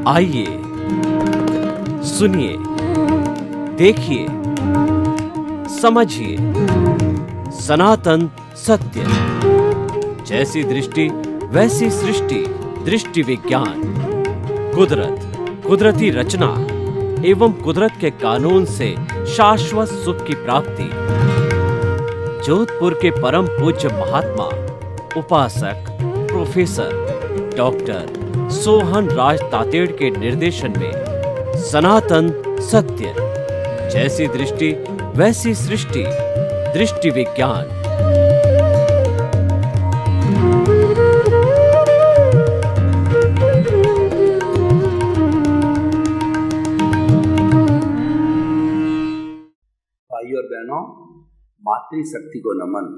आइए सुनिए, देखिए, समझिए सनातन सत्य। जैसी दृष्टि वैसी सृष्टि, दृष्टि विज्ञान। कुदरत, कुदरती रचना एवं कुदरत के कानून से शाश्वत सुख की प्राप्ति। जोधपुर के परम पूज्य महात्मा उपासक प्रोफेसर डॉक्टर सोहन राज तातेड़ के निर्देशन में सनातन सत्य। जैसी दृष्टि वैसी सृष्टि, दृष्टि विज्ञान। भाइयों और बहनों, मातृशक्ति को नमन।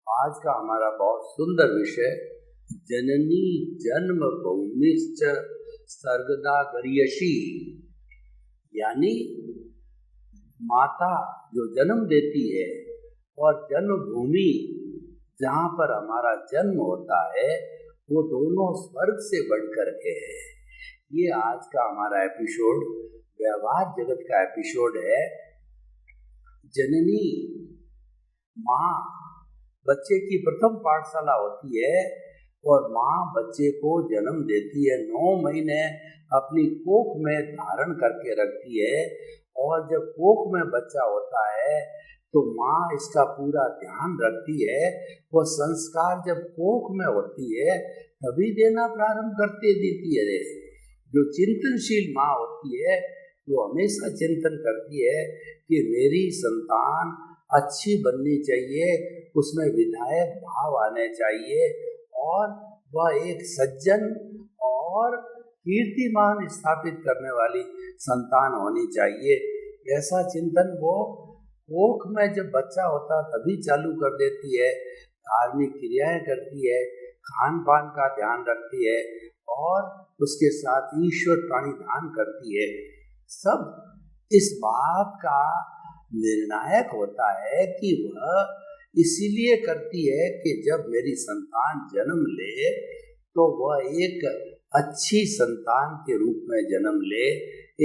आज का हमारा बहुत सुंदर विषय जननी जन्म भूमिश्च सर्गदा गरियसी, यानी माता जो जन्म देती है और जन्मभूमि जहाँ पर हमारा जन्म होता है वो दोनों स्वर्ग से बढ़कर के है। ये आज का हमारा एपिसोड व्यवहार जगत का एपिसोड है। जननी माँ बच्चे की प्रथम पाठशाला होती है और माँ बच्चे को जन्म देती है। 9 महीने अपनी कोख में धारण करके रखती है और जब कोख में बच्चा होता है तो माँ इसका पूरा ध्यान रखती है। वो संस्कार जब कोख में होती है तभी देना प्रारंभ करते देती है। जो चिंतनशील माँ होती है वो हमेशा चिंतन करती है कि मेरी संतान अच्छी बननी चाहिए, उसमें विधायक भाव आने चाहिए और वह एक सज्जन और कीर्तिमान स्थापित करने वाली संतान होनी चाहिए। ऐसा चिंतन वो कोख में जब बच्चा होता तभी चालू कर देती है। धार्मिक क्रियाएं करती है, खान पान का ध्यान रखती है और उसके साथ ईश्वर प्राणिधान करती है। सब इस बात का निर्णायक होता है कि वह इसीलिए करती है कि जब मेरी संतान जन्म ले तो वह एक अच्छी संतान के रूप में जन्म ले,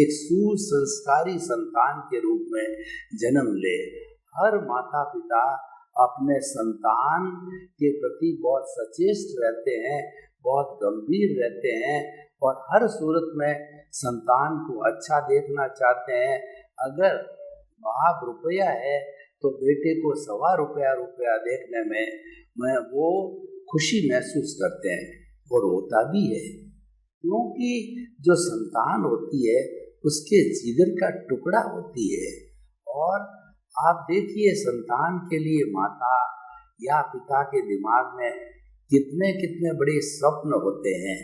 एक सुसंस्कारी संतान के रूप में जन्म ले। हर माता पिता अपने संतान के प्रति बहुत सचेत रहते हैं, बहुत गंभीर रहते हैं और हर सूरत में संतान को अच्छा देखना चाहते हैं। अगर बाप रुपया है तो बेटे को ₹1.25 देखने में वो खुशी महसूस करते हैं और होता भी है, क्योंकि जो संतान होती है उसके जिगर का टुकड़ा होती है। और आप देखिए संतान के लिए माता या पिता के दिमाग में कितने कितने बड़े स्वप्न होते हैं।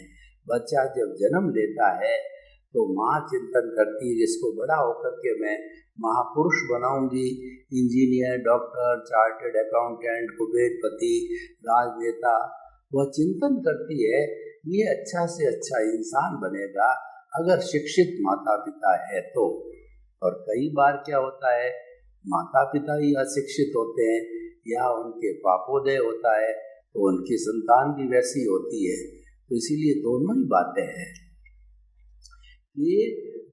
बच्चा जब जन्म लेता है तो माँ चिंतन करती है जिसको बड़ा होकर के मैं महापुरुष बनाऊंगी, इंजीनियर, डॉक्टर, चार्टर्ड अकाउंटेंट, कुबेरपति, राजनेता। वह चिंतन करती है ये अच्छा से अच्छा इंसान बनेगा अगर शिक्षित माता पिता है तो। और कई बार क्या होता है, माता पिता ही अशिक्षित होते हैं या उनके पापोदय होता है तो उनकी संतान भी वैसी होती है। तो इसीलिए दोनों ही बातें हैं। ये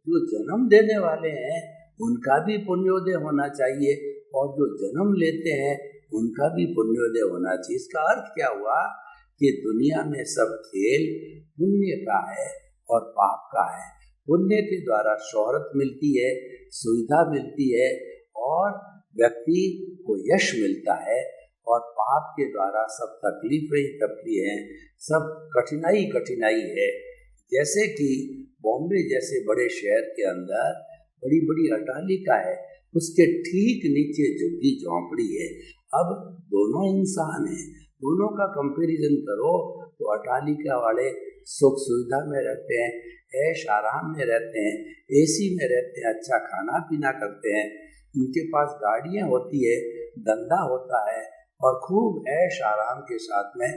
जो जन्म देने वाले हैं उनका भी पुण्योदय होना चाहिए और जो जन्म लेते हैं उनका भी पुण्योदय होना चाहिए। इसका अर्थ क्या हुआ कि दुनिया में सब खेल पुण्य का है और पाप का है। पुण्य के द्वारा शोहरत मिलती है, सुविधा मिलती है और व्यक्ति को यश मिलता है और पाप के द्वारा सब तकलीफें ही तकलीफ हैं, सब कठिनाई है। जैसे कि बॉम्बे जैसे बड़े शहर के अंदर बड़ी बड़ी अट्टालिका है, उसके ठीक नीचे झुग्गी झोंपड़ी है। अब दोनों इंसान हैं, दोनों का कंपैरिजन करो तो अट्टालिका वाले सुख सुविधा में रहते हैं, ऐश आराम में रहते हैं, एसी में रहते हैं, अच्छा खाना पीना करते हैं, उनके पास गाड़ियाँ होती है, धंधा होता है और खूब ऐश आराम के साथ में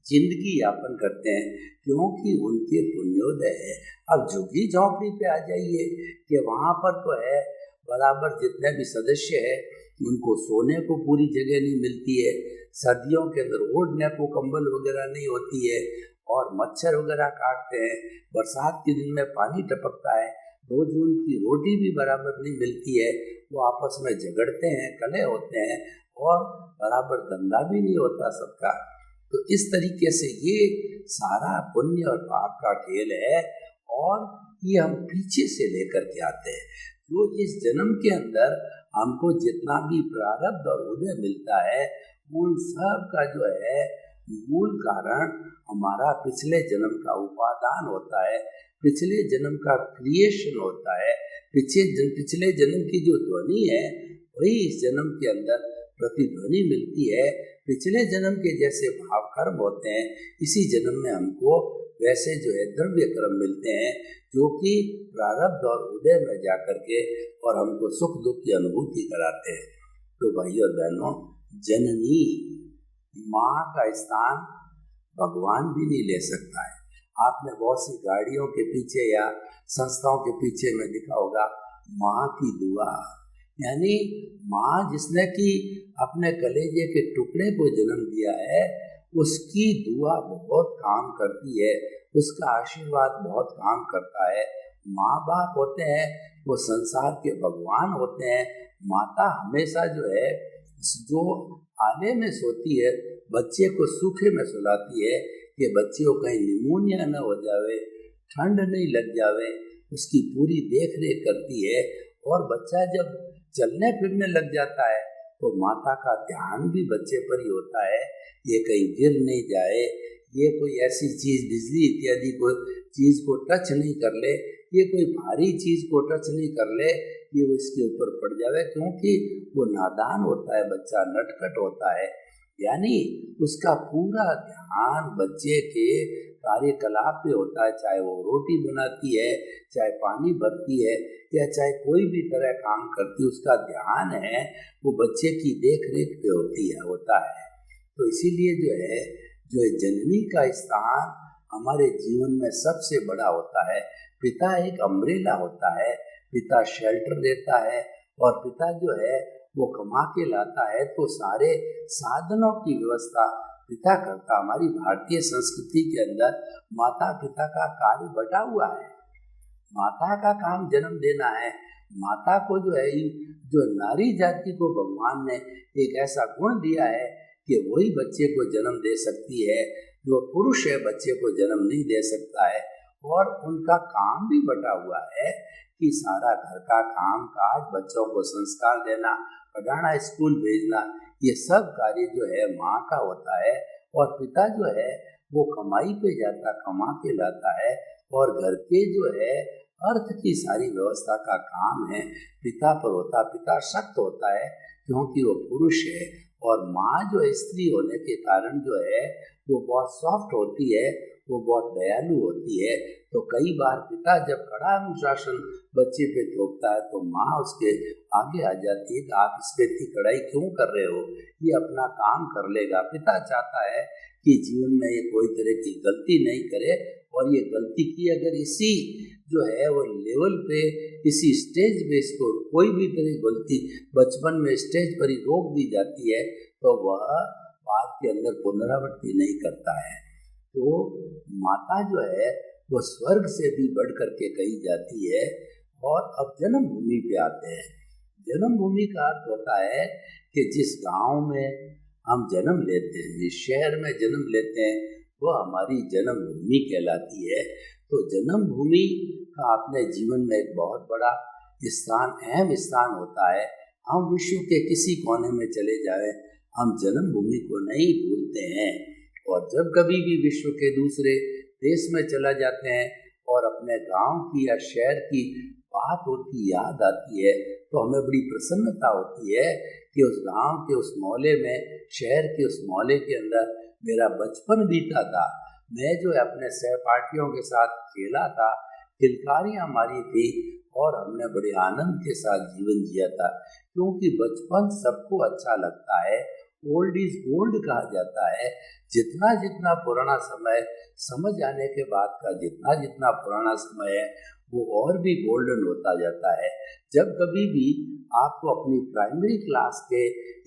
जिंदगी यापन करते हैं क्योंकि उनके पुण्योदय है। अब झुग्गी झोंपड़ी पे आ जाइए कि वहाँ पर तो है बराबर जितने भी सदस्य है उनको सोने को पूरी जगह नहीं मिलती है, सर्दियों के अंदर ओढ़ने को कंबल वगैरह नहीं होती है और मच्छर वगैरह काटते हैं। बरसात के दिन में पानी टपकता है, 2 जून की रोटी भी बराबर नहीं मिलती है, वो आपस में झगड़ते हैं, कलह होते हैं और बराबर धंधा भी नहीं होता सबका। तो इस तरीके से ये सारा पुण्य और पाप का खेल है और ये हम पीछे से लेकर के आते हैं। जो इस जन्म के अंदर हमको जितना भी प्रारब्ध और उदय मिलता है, उन सब का जो है मूल कारण हमारा पिछले जन्म का उपादान होता है, पिछले जन्म का क्रिएशन होता है। पिछले जन्म की जो ध्वनि है वही इस जन्म के अंदर प्रतिध्वनि मिलती है। पिछले जन्म के जैसे भाव कर्म होते हैं, इसी जन्म में हमको वैसे जो है द्रव्य कर्म मिलते हैं, जो कि प्रारब्ध और उदय में जाकर के और हमको सुख दुख की अनुभूति कराते हैं। तो भाइयों और बहनों, जननी माँ का स्थान भगवान भी नहीं ले सकता है। आपने बहुत सी गाड़ियों के पीछे या संस्थाओं के पीछे में देखा होगा माँ की दुआ, यानी माँ जिसने कि अपने कलेजे के टुकड़े को जन्म दिया है, उसकी दुआ बहुत काम करती है, उसका आशीर्वाद बहुत काम करता है। माँ बाप होते हैं वो संसार के भगवान होते हैं। माता हमेशा जो है जो आने में सोती है, बच्चे को सूखे में सुलाती है कि बच्चे को कहीं निमोनिया न हो जावे, ठंड नहीं लग जावे, उसकी पूरी देख रेख करती है। और बच्चा जब चलने फिरने लग जाता है तो माता का ध्यान भी बच्चे पर ही होता है, ये कहीं गिर नहीं जाए, ये कोई ऐसी चीज़ बिजली इत्यादि को चीज़ को टच नहीं कर ले, ये कोई भारी चीज़ को टच नहीं कर ले कि वो इसके ऊपर पड़ जावे, क्योंकि वो नादान होता है, बच्चा नटखट होता है। यानी उसका पूरा ध्यान बच्चे के कार्यकलाप पे होता है, चाहे वो रोटी बनाती है, चाहे पानी भरती है, या चाहे कोई भी तरह काम करती है, उसका ध्यान है वो बच्चे की देख रेख पे होता है। तो इसीलिए जो है जननी का स्थान हमारे जीवन में सबसे बड़ा होता है। पिता एक अम्ब्रेला होता है, पिता शेल्टर देता है, और पिता जो है वो कमा के लाता है, तो सारे साधनों की व्यवस्था पिता करता। हमारी भारतीय संस्कृति के अंदर माता पिता का कार्य बटा हुआ है। माता का काम जन्म देना है। माता को जो है जो नारी जाति को भगवान ने एक ऐसा गुण दिया है कि वही बच्चे को जन्म दे सकती है, जो पुरुष है बच्चे को जन्म नहीं दे सकता है। और उनका काम भी बटा हुआ है कि सारा घर का काम काज, बच्चों को संस्कार देना, पढ़ाना, स्कूल भेजना, ये सब कार्य जो है माँ का होता है। और पिता जो है वो कमाई पे जाता, कमा के लाता है, और घर के जो है अर्थ की सारी व्यवस्था का काम है पिता पर होता। पिता शक्त होता है क्योंकि वो पुरुष है, और माँ जो स्त्री होने के कारण जो है वो बहुत सॉफ्ट होती है, वो बहुत दयालु होती है। तो कई बार पिता जब कड़ा अनुशासन बच्चे पे थोपता है तो माँ उसके आगे आ जाती है कि आप इस पे इतनी कड़ाई क्यों कर रहे हो, ये अपना काम कर लेगा। पिता चाहता है कि जीवन में ये कोई तरह की गलती नहीं करे, और ये गलती की अगर इसी जो है वो लेवल पे, इसी स्टेज पे इसको कोई भी तरह गलती बचपन में स्टेज पर ही रोक दी जाती है तो वह बाद के अंदर पुनरावृत्ति नहीं करता है। तो माता जो है वो स्वर्ग से भी बढ़ करके कही जाती है। और अब जन्मभूमि पे आते हैं। जन्मभूमि का अर्थ होता है कि जिस गांव में हम जन्म लेते हैं, जिस शहर में जन्म लेते हैं, वो हमारी जन्मभूमि कहलाती है। तो जन्मभूमि का अपने जीवन में एक बहुत बड़ा स्थान, अहम स्थान होता है। हम विश्व के किसी कोने में चले जाएं, हम जन्मभूमि को नहीं भूलते हैं। और जब कभी भी विश्व के दूसरे देश में चला जाते हैं और अपने गांव की या शहर की बात होती, याद आती है, तो हमें बड़ी प्रसन्नता होती है कि उस गांव के उस मोहल्ले में, शहर के उस मोहल्ले के अंदर मेरा बचपन बीता था। मैं जो है अपने सहपाठियों के साथ खेला था, किलकारियाँ मारी थी, और हमने बड़े आनंद के साथ जीवन जिया था। क्योंकि बचपन सबको अच्छा लगता है, ओल्ड इज गोल्ड कहा जाता है। जितना जितना पुराना समय, समझ आने के बाद का जितना जितना पुराना समय है, वो और भी गोल्डन होता जाता है। जब कभी भी आपको अपनी प्राइमरी क्लास के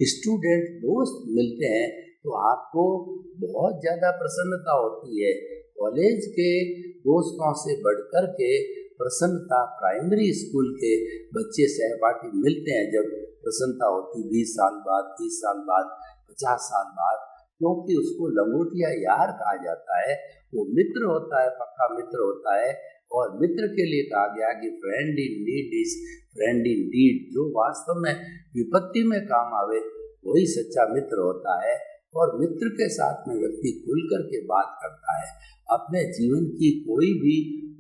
स्टूडेंट दोस्त मिलते हैं तो आपको बहुत ज़्यादा प्रसन्नता होती है, कॉलेज के दोस्तों से बढ़कर के प्रसन्नता प्राइमरी स्कूल के बच्चे सहपाठी मिलते हैं जब प्रसन्नता होती 20 साल बाद, 30 साल बाद, 50 साल बाद, क्योंकि उसको लंगोटिया यार कहा जाता है। वो मित्र होता है, पक्का मित्र होता है। और मित्र के लिए कहा गया कि friend in need is friend in deed. जो वास्तव में विपत्ति में काम आवे वही सच्चा मित्र होता है। और मित्र के साथ में व्यक्ति खुल करके बात करता है। अपने जीवन की कोई भी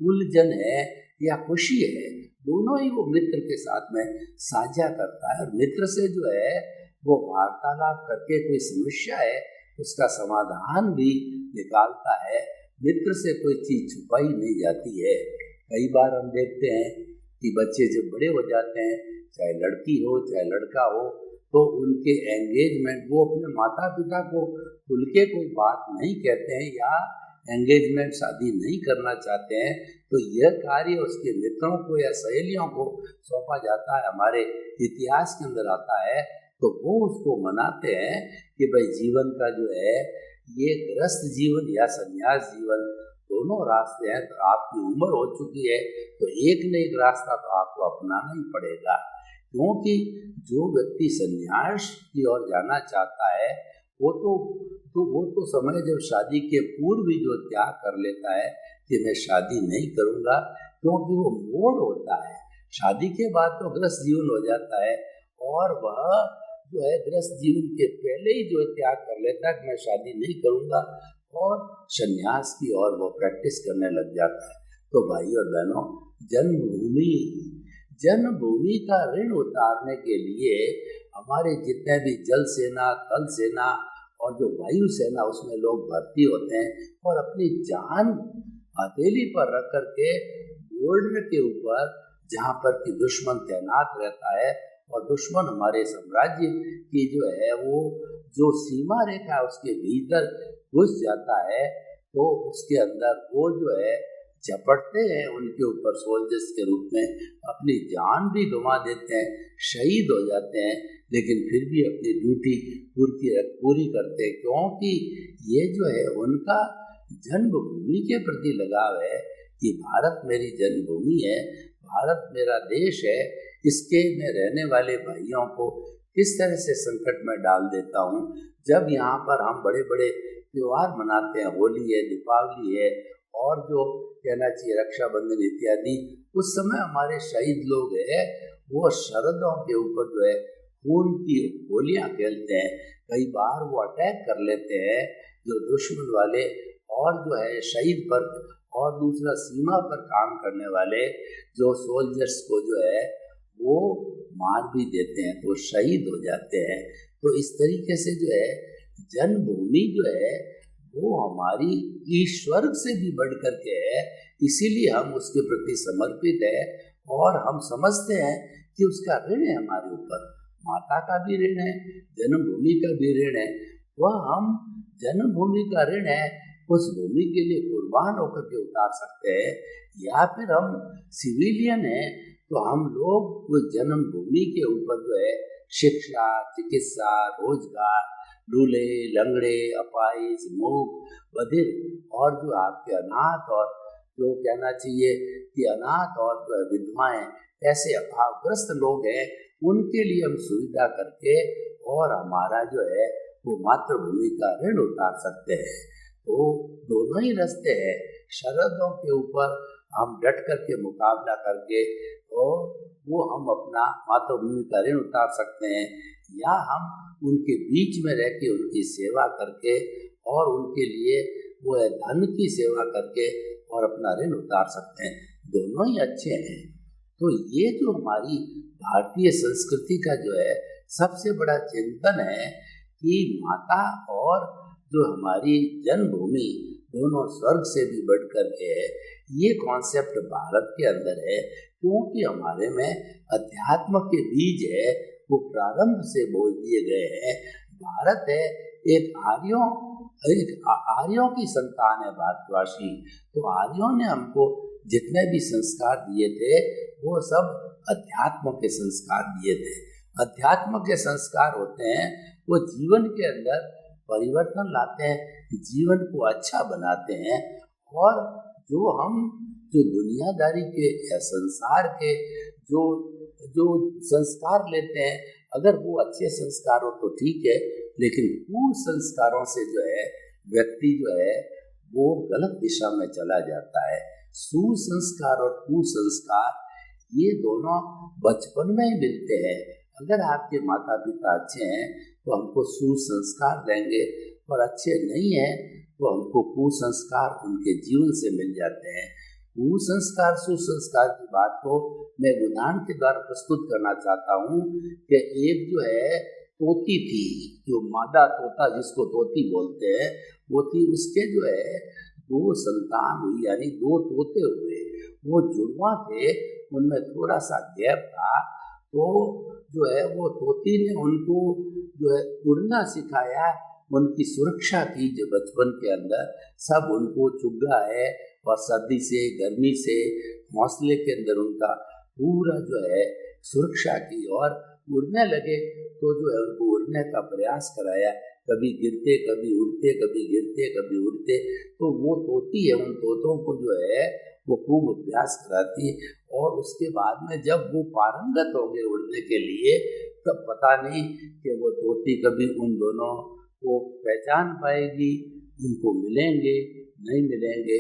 उलझन है या खुशी है, दोनों ही वो मित्र के साथ में साझा करता है। और मित्र से जो है वो वार्तालाप करके कोई समस्या है उसका समाधान भी निकालता है। मित्र से कोई चीज छुपाई नहीं जाती है। कई बार हम देखते हैं कि बच्चे जब बड़े हो जाते हैं, चाहे लड़की हो चाहे लड़का हो, तो उनके एंगेजमेंट वो अपने माता पिता को खुल के कोई बात नहीं कहते हैं या एंगेजमेंट शादी नहीं करना चाहते हैं, तो यह कार्य उसके मित्रों को या सहेलियों को सौंपा जाता है। हमारे इतिहास के अंदर आता है तो वो उसको मनाते हैं कि भाई जीवन का जो है ये गृहस्थ जीवन या संन्यास जीवन दोनों रास्ते हैं। तो आपकी उम्र हो चुकी है तो एक न एक रास्ता तो आपको अपनाना ही पड़ेगा, क्योंकि जो व्यक्ति संन्यास की ओर जाना चाहता है वो तो समय जब शादी के पूर्व भी जो त्याग कर लेता है कि मैं शादी नहीं करूँगा, क्योंकि वो मोड़ होता है। शादी के बाद तो गृहस्थ जीवन हो जाता है और वह जो है गृहस्थ जीवन के पहले ही जो त्याग कर लेता है कि मैं शादी नहीं करूँगा और संन्यास की ओर वो प्रैक्टिस करने लग जाता है। तो भाई और बहनों, जन्मभूमि का ऋण उतारने के लिए हमारे जितने भी जल सेना, थल सेना और जो वायु सेना उसमें लोग भर्ती होते हैं और अपनी जान हथेली पर रख करके बॉर्डर के ऊपर जहाँ पर कि दुश्मन तैनात रहता है और दुश्मन हमारे साम्राज्य की जो है वो जो सीमा रेखा है उसके भीतर घुस जाता है, तो उसके अंदर वो जो है झपटते हैं उनके ऊपर सोल्जर्स के रूप में, अपनी जान भी गंवा देते हैं, शहीद हो जाते हैं, लेकिन फिर भी अपनी ड्यूटी पूरी करते हैं, क्योंकि ये जो है उनका जन्मभूमि के प्रति लगाव है कि भारत मेरी जन्मभूमि है, भारत मेरा देश है, इसके में रहने वाले भाइयों को किस तरह से संकट में डाल देता हूँ। जब यहाँ पर हम बड़े बड़े त्योहार मनाते हैं, होली है, दीपावली है और जो कहना चाहिए रक्षाबंधन इत्यादि, उस समय हमारे शहीद लोग हैं वो शरदों के ऊपर जो है खून की गोलियां खेलते हैं। कई बार वो अटैक कर लेते हैं जो दुश्मन वाले और जो है शहीद पर और दूसरा सीमा पर काम करने वाले जो सोल्जर्स को जो है वो मार भी देते हैं, तो शहीद हो जाते हैं। तो इस तरीके से जो है जन्मभूमि जो है वो हमारी ईश्वर से भी बढ़ कर के है, इसीलिए हम उसके प्रति समर्पित है और हम समझते हैं कि उसका ऋण है हमारे ऊपर। माता का भी ऋण है, जन्मभूमि का भी ऋण है। वह हम जन्मभूमि का ऋण है उस भूमि के लिए कुर्बान होकर के उतार सकते हैं, या फिर हम सिविलियन हैं तो हम लोग उस जन्मभूमि के ऊपर जो है शिक्षा, चिकित्सा, रोजगार, लूले, लंगड़े, अपाहिज, मूक, बधिर और जो आपके अनाथ और जो कहना चाहिए कि अनाथ और जो विधवाएं ऐसे अभावग्रस्त लोग हैं, उनके लिए हम सुविधा करके और हमारा जो है वो मातृभूमि का ऋण उतार सकते हैं। तो दोनों ही रास्ते हैं। शरदों के ऊपर हम डट करके मुकाबला करके और वो हम अपना मातृभूमि का ऋण उतार सकते हैं, या हम उनके बीच में रह के उनकी सेवा करके और उनके लिए वो है धन की सेवा करके और अपना ऋण उतार सकते हैं। दोनों ही अच्छे हैं। तो ये जो हमारी भारतीय संस्कृति का जो है सबसे बड़ा चिंतन है कि माता और जो हमारी जन्मभूमि दोनों स्वर्ग से भी बढ़ कर के है। ये कॉन्सेप्ट भारत के अंदर है, क्योंकि हमारे में अध्यात्म के बीज है वो प्रारंभ से बोल दिए गए हैं। भारत है एक आर्यों की संतान है भारतवासी। तो आर्यों ने हमको जितने भी संस्कार दिए थे वो सब अध्यात्म के संस्कार दिए थे। अध्यात्म के संस्कार होते हैं वो जीवन के अंदर परिवर्तन लाते हैं, जीवन को अच्छा बनाते हैं और जो दुनियादारी के या संसार के जो जो संस्कार लेते हैं, अगर वो अच्छे संस्कार हो तो ठीक है, लेकिन कुसंस्कारों से जो है व्यक्ति जो है वो गलत दिशा में चला जाता है। सुसंस्कार और कुसंस्कार ये दोनों बचपन में ही मिलते हैं। अगर आपके माता पिता अच्छे हैं तो हमको सुसंस्कार देंगे, और अच्छे नहीं हैं तो हमको कुसंस्कार उनके जीवन से मिल जाते हैं। कुसंस्कार सुसंस्कार की बात को मैं उदाहरण के द्वारा प्रस्तुत करना चाहता हूँ कि एक जो है तोती थी, जो मादा तोता जिसको तोती बोलते हैं वो थी, उसके जो है 2 संतान हुई, यानी 2 तोते हुए। वो जुड़वा थे, उनमें थोड़ा सा गैप था, तो जो है वो तोती ने उनको जो है उड़ना सिखाया, उनकी सुरक्षा की। जो बचपन के अंदर सब उनको चुगा है और सर्दी से गर्मी से घोंसले के अंदर उनका पूरा जो है सुरक्षा की, और उड़ने लगे तो जो है उनको उड़ने का प्रयास कराया, कभी गिरते कभी उड़ते, कभी गिरते कभी उड़ते। तो वो तोती है, उन तोतों को जो है वो खूब अभ्यास कराती, और उसके बाद में जब वो पारंगत हो गए उड़ने के लिए, तब पता नहीं कि वो तोती कभी उन दोनों को पहचान पाएगी, उनको मिलेंगे नहीं मिलेंगे,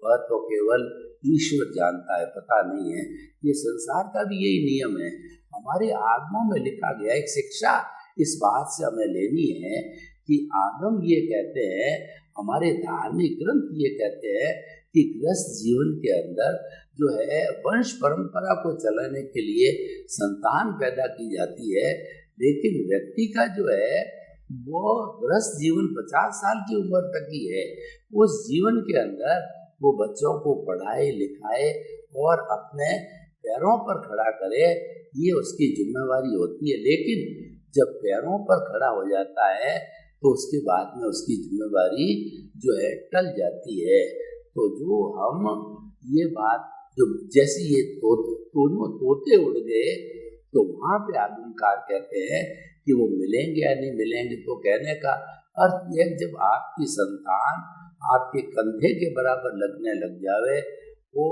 वह तो केवल ईश्वर जानता है, पता नहीं है। ये संसार का भी यही नियम है। हमारे आगमों में लिखा गया एक शिक्षा इस बात से हमें लेनी है कि आगम ये कहते हैं, हमारे धार्मिक ग्रंथ ये कहते हैं कि गृहस्थ जीवन के अंदर जो है वंश परंपरा को चलाने के लिए संतान पैदा की जाती है, लेकिन व्यक्ति का जो है वो गृहस्थ जीवन 50 साल की उम्र तक ही है। उस जीवन के अंदर वो बच्चों को पढ़ाए लिखाए और अपने पैरों पर खड़ा करे, ये उसकी जिम्मेवारी होती है। लेकिन जब पैरों पर खड़ा हो जाता है तो उसके बाद में उसकी जिम्मेवारी जो है टल जाती है। तो जो हम ये बात जो जैसे ये दोनों तोते उड़ गए, तो वहाँ पे आगमकार कहते हैं कि वो मिलेंगे या नहीं मिलेंगे। तो कहने का अर्थ यह, जब आपकी संतान आपके कंधे के बराबर लगने लग जावे, वो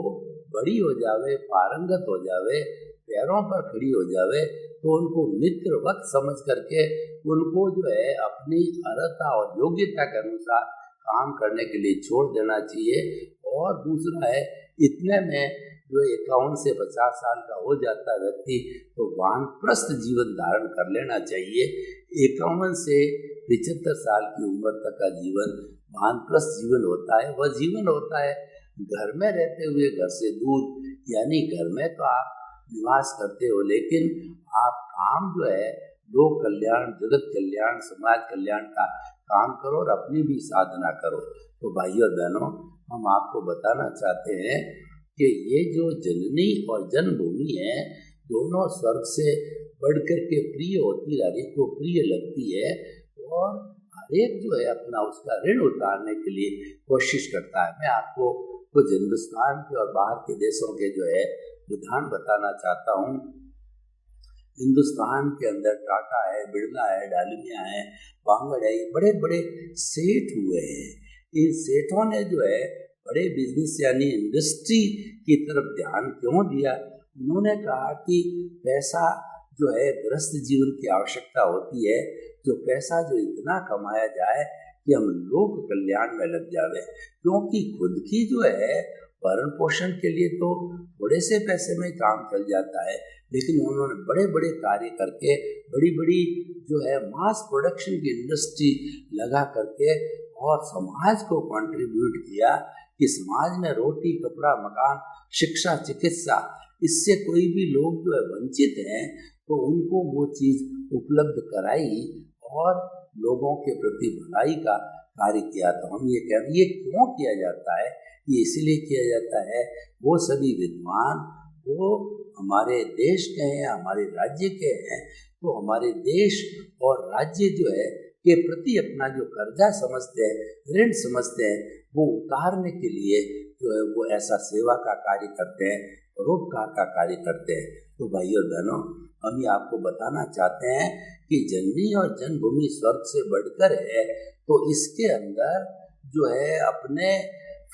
बड़ी हो जावे, पारंगत हो जावे, पैरों पर खड़ी हो जावे, तो उनको मित्रवत समझ करके उनको जो है अपनी अर्हता और योग्यता के अनुसार काम करने के लिए छोड़ देना चाहिए। और दूसरा है, इतने में जो 51 से 50 साल का हो जाता है व्यक्ति, तो वानप्रस्थ जीवन धारण कर लेना चाहिए। 51 से 75 साल की उम्र तक का जीवन वानप्रस्थ जीवन होता है। वह जीवन होता है घर में रहते हुए घर से दूर, यानी घर में तो आप निवास करते हो, लेकिन आप काम जो है लोक कल्याण, जगत कल्याण, समाज कल्याण का काम करो और अपनी भी साधना करो। तो भाइयों और बहनों, हम आपको बताना चाहते हैं कि ये जो जननी और जन्मभूमि है, दोनों स्वर्ग से बढ़कर के प्रिय होती, हर एक को प्रिय लगती है, और हर एक जो है अपना उसका ऋण उतारने के लिए कोशिश करता है। मैं आपको कुछ हिंदुस्तान के और बाहर के देशों के जो है उदाहरण बताना चाहता हूँ। हिंदुस्तान के अंदर टाटा है, बिरला है, डालमिया है, बांगड़ है, ये बड़े बड़े सेठ हुए हैं। इन सेठों ने जो है बड़े बिजनेस यानी इंडस्ट्री की तरफ ध्यान क्यों दिया? उन्होंने कहा कि पैसा जो है गृहस्थ जीवन की आवश्यकता होती है, जो पैसा जो इतना कमाया जाए कि हम लोक कल्याण में लग जावे, क्योंकि खुद की जो है भरण पोषण के लिए तो थोड़े से पैसे में काम चल जाता है, लेकिन उन्होंने बड़े बड़े कार्य करके बड़ी बड़ी जो है मास प्रोडक्शन की इंडस्ट्री लगा करके और समाज को कंट्रीब्यूट किया कि समाज में रोटी, कपड़ा, मकान, शिक्षा, चिकित्सा, इससे कोई भी लोग जो है वंचित हैं तो उनको वो चीज़ उपलब्ध कराई और लोगों के प्रति भलाई का कार्य किया। तो हम ये कह रहे हैं, ये क्यों किया जाता है? ये इसलिए किया जाता है, वो सभी विद्वान वो हमारे देश के हैं, हमारे राज्य के हैं, तो हमारे देश और राज्य जो है के प्रति अपना जो कर्जा समझते हैं, ऋण समझते हैं, वो उतारने के लिए जो है वो ऐसा सेवा का कार्य करते हैं, परोपकार का कार्य करते हैं। तो भाइयों बहनों, हम ये आपको बताना चाहते हैं कि जननी और जन्मभूमि स्वर्ग से बढ़कर है, तो इसके अंदर जो है अपने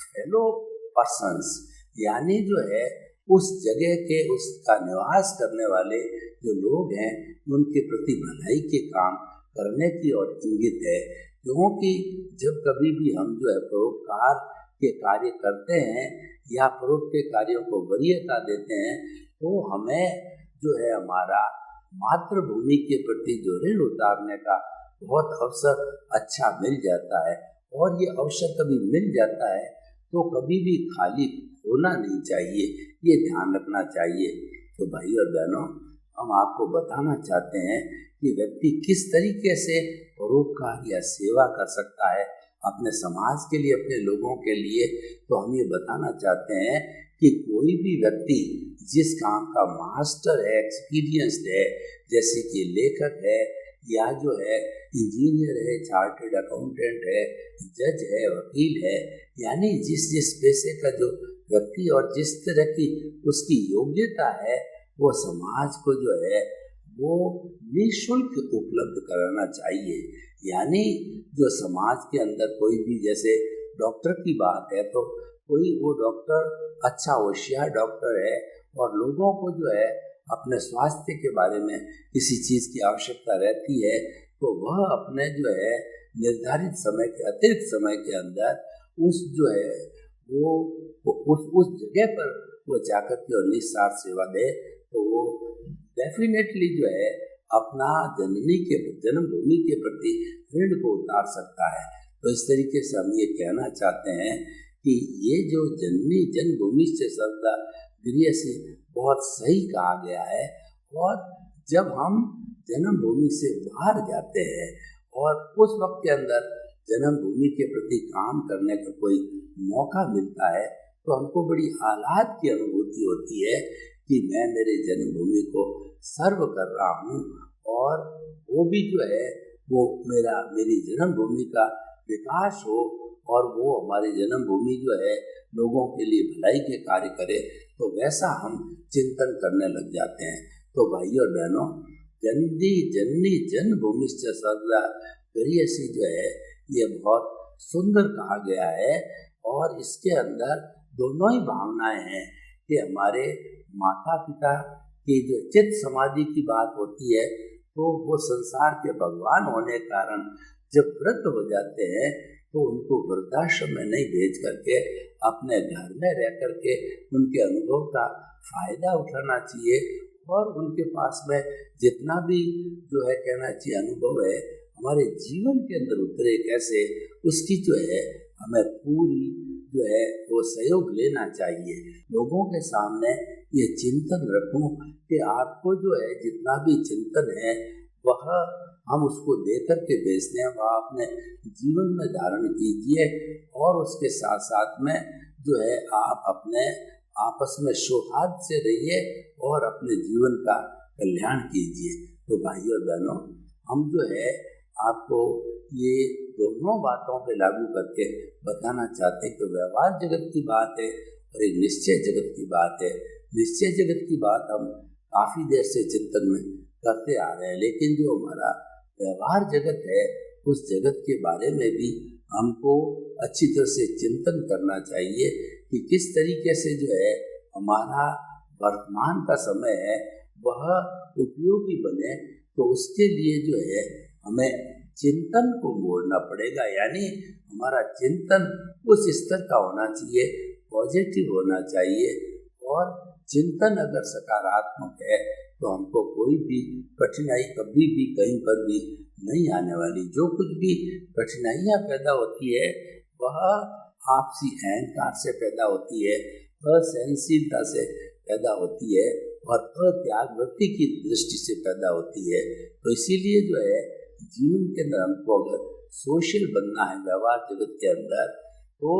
फेलो पर्सन्स, यानी जो है उस जगह के उसका निवास करने वाले जो लोग हैं उनके प्रति भलाई के काम करने की ओर इंगित है। क्योंकि जब कभी भी हम जो है परोपकार के कार्य करते हैं या परोपकार के कार्यों को वरीयता देते हैं तो हमें जो है हमारा मातृभूमि के प्रति जो ऋण उतारने का बहुत अवसर अच्छा मिल जाता है। और ये अवसर कभी मिल जाता है तो कभी भी खाली होना नहीं चाहिए, ये ध्यान रखना चाहिए। तो भाई और बहनों, हम आपको बताना चाहते हैं कि व्यक्ति किस तरीके से परोपकार या सेवा कर सकता है अपने समाज के लिए, अपने लोगों के लिए। तो हम ये बताना चाहते हैं कि कोई भी व्यक्ति जिस काम का मास्टर है, एक्सपीरियंस्ड है, जैसे कि लेखक है या जो है इंजीनियर है, चार्टर्ड अकाउंटेंट है, जज है, वकील है, यानी जिस पेशे का जो व्यक्ति और जिस तरह की उसकी योग्यता है वो समाज को जो है वो निःशुल्क उपलब्ध कराना चाहिए। यानी जो समाज के अंदर कोई भी, जैसे डॉक्टर की बात है तो कोई वो डॉक्टर अच्छा होशियार डॉक्टर है और लोगों को जो है अपने स्वास्थ्य के बारे में किसी चीज़ की आवश्यकता रहती है तो वह अपने जो है निर्धारित समय के अतिरिक्त समय के अंदर उस जो है वो उस जगह पर वो जाकर के और निस्वार्थ सेवा दे तो वो डेफिनेटली जो है अपना जन्मभूमि के प्रति ऋण को उतार सकता है। तो इस तरीके से हम ये कहना चाहते हैं कि ये जो जननी जन्मभूमि से श्रद्धा गृह से बहुत सही कहा गया है। और जब हम जन्मभूमि से बाहर जाते हैं और उस वक्त के अंदर जन्मभूमि के प्रति काम करने का कोई मौका मिलता है तो हमको बड़ी आह्लाद की अनुभूति होती है कि मैं मेरे जन्मभूमि को सर्व कर रहा हूँ और वो भी जो है वो मेरी जन्मभूमि का विकास हो और वो हमारी जन्मभूमि जो है लोगों के लिए भलाई के कार्य करे, तो वैसा हम चिंतन करने लग जाते हैं। तो भाई और बहनों, जननी जन्मभूमि से सर्वदा गरीयसी जो है ये बहुत सुंदर कहा गया है। और इसके अंदर दोनों ही भावनाएं हैं कि हमारे माता पिता की जो चित्त समाधि की बात होती है तो वो संसार के भगवान होने के कारण जब वृद्ध हो जाते हैं तो उनको वृद्धाश्रम में नहीं भेज करके अपने घर में रह करके उनके अनुभव का फायदा उठाना चाहिए और उनके पास में जितना भी जो है कहना चाहिए अनुभव है हमारे जीवन के अंदर उतरे कैसे, उसकी जो है हमें पूरी जो है वो सहयोग लेना चाहिए। लोगों के सामने ये चिंतन रखूं कि आपको जो है जितना भी चिंतन है वह हम उसको देकर के भेजते हैं, वह अपने जीवन में धारण कीजिए और उसके साथ साथ में जो है आप अपने आपस में सौहार्द से रहिए और अपने जीवन का कल्याण कीजिए। तो भाई और बहनों, हम जो है आपको ये दोनों बातों पे लागू करके बताना चाहते हैं कि व्यवहार जगत की बात है और एक निश्चय जगत की बात है। निश्चय जगत की बात हम काफ़ी देर से चिंतन में करते आ रहे हैं, लेकिन जो हमारा व्यवहार जगत है उस जगत के बारे में भी हमको अच्छी तरह से चिंतन करना चाहिए कि किस तरीके से जो है हमारा वर्तमान का समय है वह उपयोगी बने। तो उसके लिए जो है हमें चिंतन को मोड़ना पड़ेगा, यानी हमारा चिंतन उस स्तर का होना चाहिए, पॉजिटिव होना चाहिए। और चिंतन अगर सकारात्मक है तो हमको कोई भी कठिनाई कभी भी कहीं पर भी नहीं आने वाली। जो कुछ भी कठिनाइयाँ पैदा होती है वह आपसी अहंकार से पैदा होती है, असहनशीलता से पैदा होती है और अत्याग वृत्ति की दृष्टि से पैदा होती है। तो इसीलिए जो है जीवन के अंदर हमको अगर सोशल बनना है व्यवहार जगत के अंदर, तो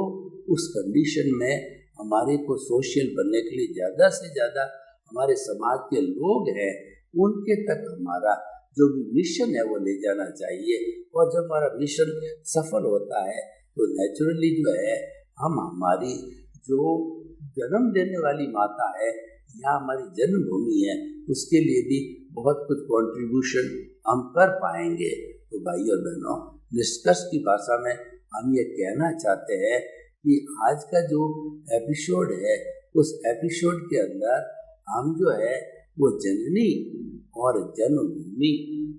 उस कंडीशन में हमारे को सोशल बनने के लिए ज़्यादा से ज़्यादा हमारे समाज के लोग हैं उनके तक हमारा जो भी मिशन है वो ले जाना चाहिए। और जब हमारा मिशन सफल होता है तो नेचुरली जो है हम हमारी जो जन्म देने वाली माता है या हमारी जन्मभूमि है उसके लिए भी बहुत कुछ कंट्रीब्यूशन हम कर पाएंगे। तो भाई और बहनों, निष्कर्ष की भाषा में हम ये कहना चाहते हैं कि आज का जो एपिसोड है उस एपिसोड के अंदर हम जो है वो जननी और जन्मभूमि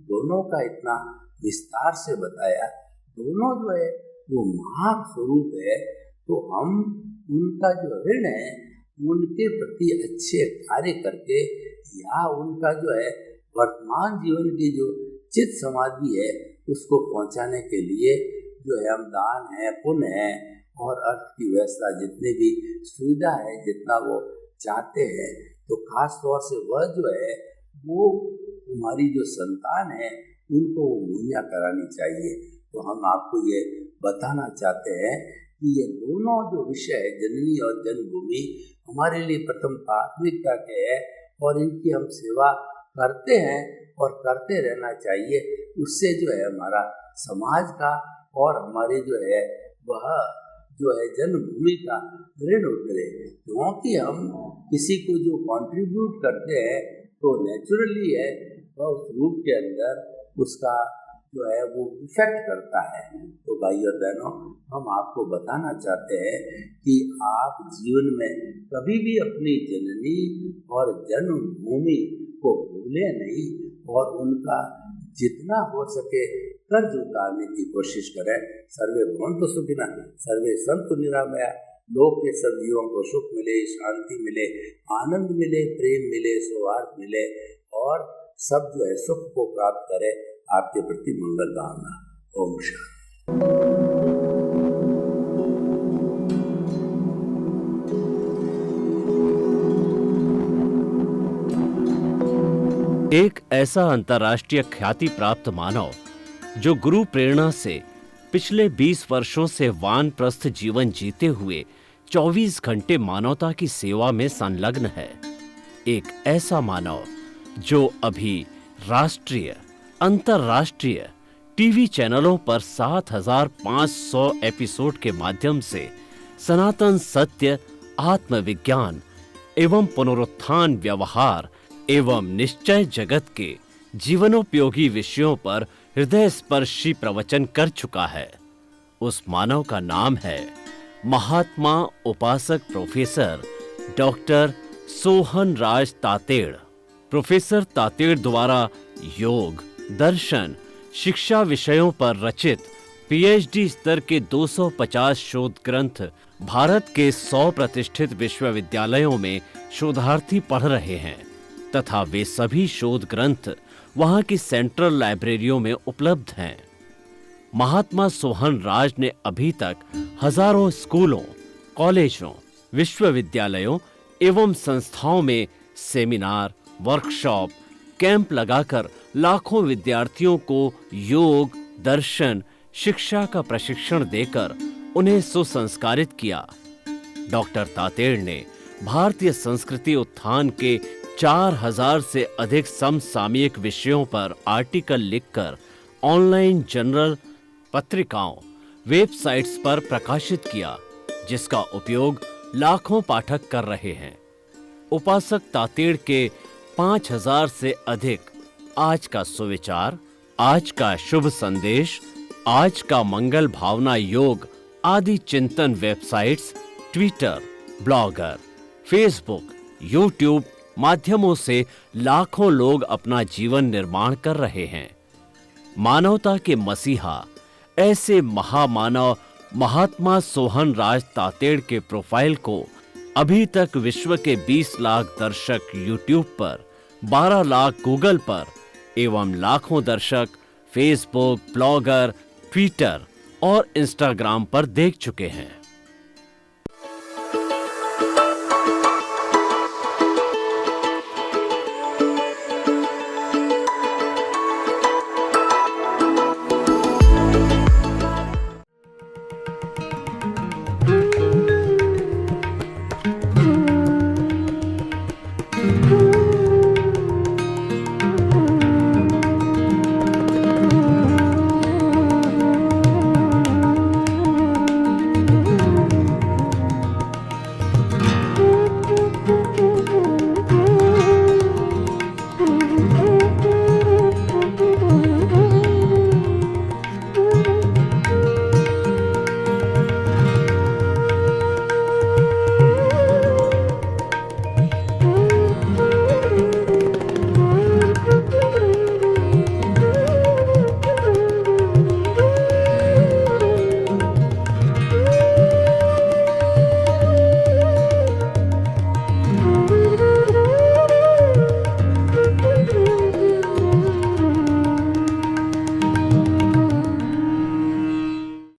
दोनों का इतना विस्तार से बताया। दोनों जो है वो महान स्वरूप है, तो हम उनका जो ऋण है उनके प्रति अच्छे कार्य करके या उनका जो है वर्तमान जीवन की जो चित्त समाधि है उसको पहुंचाने के लिए जो है हम दान है, पुण्य है और अर्थ की व्यवस्था जितनी भी सुविधा है जितना वो चाहते हैं, तो खास तौर से वह जो है वो हमारी जो संतान है उनको वो मुहैया करानी चाहिए। तो हम आपको ये बताना चाहते हैं कि ये दोनों जो विषय है जननी और जन्मभूमि हमारे लिए प्रथम प्राथमिकता के है और इनकी हम सेवा करते हैं और करते रहना चाहिए। उससे जो है हमारा समाज का और हमारे जो है वह जो है जन्मभूमि का ऋण उतरे, क्योंकि हम किसी को जो कंट्रीब्यूट करते हैं तो नेचुरली है वह उस रूप के अंदर उसका जो है वो इफेक्ट करता है। तो भाई और बहनों, हम आपको बताना चाहते हैं कि आप जीवन में कभी भी अपनी जननी और जन्मभूमि को भूले नहीं और उनका जितना हो सके कर्ज उतारने की कोशिश करें। सर्वे भवन्तु सुखिनः, सर्वे सन्तु निरामया। लोक के सब जीवों को सुख मिले, शांति मिले, आनंद मिले, प्रेम मिले, सौहार्द मिले और सब जो है सुख को प्राप्त करे। आपके प्रति मंगल कामना। ओम शांति। एक ऐसा अंतर्राष्ट्रीय ख्याति प्राप्त मानव जो गुरु प्रेरणा से पिछले 20 वर्षों से वानप्रस्थ जीवन जीते हुए 24 घंटे मानवता की सेवा में संलग्न है। एक ऐसा मानव जो अभी राष्ट्रीय, अंतर्राष्ट्रीय टीवी चैनलों पर 7,500 एपिसोड के माध्यम से सनातन सत्य, आत्मविज्ञान एवं पुनरुत्थान, व्यवहार एवं निश्चय जगत के जीवनोपयोगी विषयों पर हृदय स्पर्शी प्रवचन कर चुका है। उस मानव का नाम है महात्मा उपासक प्रोफेसर डॉक्टर सोहन राज तातेड़। प्रोफेसर तातेड़ द्वारा योग, दर्शन, शिक्षा विषयों पर रचित पीएचडी स्तर के 250 शोध ग्रंथ भारत के 100 प्रतिष्ठित विश्वविद्यालयों में शोधार्थी पढ़ रहे हैं तथा वे सभी शोध ग्रंथ वहां की सेंट्रल लाइब्रेरियों में उपलब्ध हैं। महात्मा सोहन राज ने अभी तक हजारों स्कूलों, कॉलेजों, विश्वविद्यालयों एवं संस्थाओं में सेमिनार, वर्कशॉप, कैंप लगाकर लाखों विद्यार्थियों को योग, दर्शन, शिक्षा का प्रशिक्षण देकर उन्हें सुसंस्कारित किया। डॉक्टर तातेड़ ने भारतीय संस्कृति उत्थान के 4000 से अधिक समसामयिक विषयों पर आर्टिकल लिखकर ऑनलाइन जर्नल, पत्रिकाओं, वेबसाइट्स पर प्रकाशित किया, जिसका उपयोग लाखों पाठक कर रहे हैं। उपासक तातेड़ के 5000 से अधिक आज का सुविचार, आज का शुभ संदेश, आज का मंगल भावना योग आदि चिंतन websites, Twitter, blogger, Facebook, YouTube माध्यमों से लाखों लोग अपना जीवन निर्माण कर रहे हैं। मानवता के मसीहा ऐसे महामानव महात्मा सोहन राज तातेड़ के प्रोफाइल को अभी तक विश्व के 20 लाख दर्शक यूट्यूब पर, 12 लाख गूगल पर एवं लाखों दर्शक फेसबुक, ब्लॉगर, ट्विटर और इंस्टाग्राम पर देख चुके हैं।